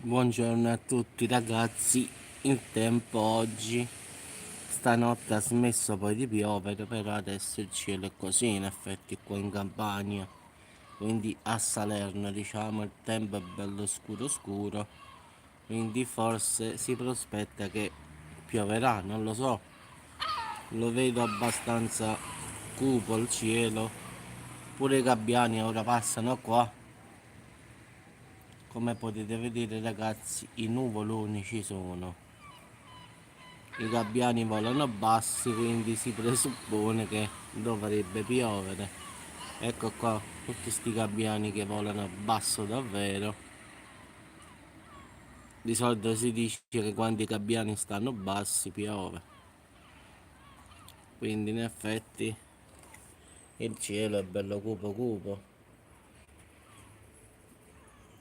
Buongiorno a tutti ragazzi, il tempo oggi, stanotte ha smesso poi di piovere, però adesso il cielo è così in effetti qua in Campania, quindi a Salerno diciamo il tempo è bello scuro scuro, quindi forse si prospetta che pioverà, non lo so, lo vedo abbastanza cupo il cielo, pure i gabbiani ora passano qua. Come potete vedere ragazzi, i nuvoloni ci sono, i gabbiani volano bassi, quindi si presuppone che dovrebbe piovere. Ecco qua tutti sti gabbiani che volano basso davvero. Di solito si dice che quando i gabbiani stanno bassi piove, quindi in effetti il cielo è bello cupo cupo.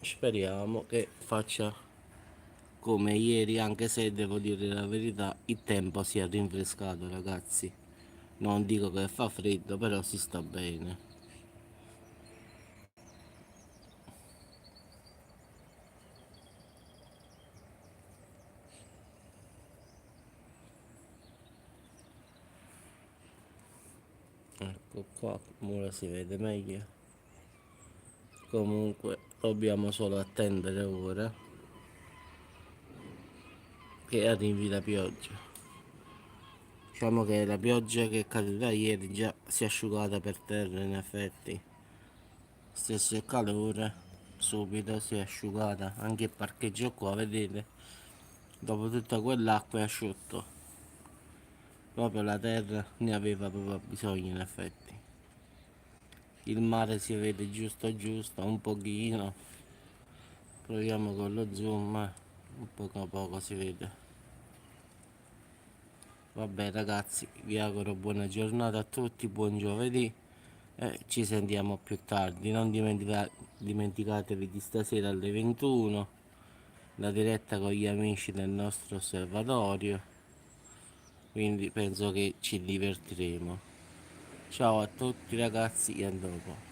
Speriamo che faccia come ieri, anche se devo dire la verità, il tempo si è rinfrescato ragazzi. Non dico che fa freddo, però si sta bene. Ecco qua, ora si vede meglio. Comunque dobbiamo solo attendere ora che arrivi la pioggia. Diciamo che la pioggia che è caduta ieri già si è asciugata per terra in effetti. Stesso il calore, subito si è asciugata. Anche il parcheggio qua, vedete? Dopo tutta quell'acqua è asciutto. Proprio la terra ne aveva proprio bisogno in effetti. Il mare si vede giusto giusto, un pochino. Proviamo con lo zoom, un poco a poco si vede. Vabbè ragazzi, vi auguro buona giornata a tutti, buon giovedì e ci sentiamo più tardi. Non dimenticatevi di stasera alle 21 la diretta con gli amici del nostro osservatorio, quindi penso che ci divertiremo. Ciao a tutti ragazzi e a dopo.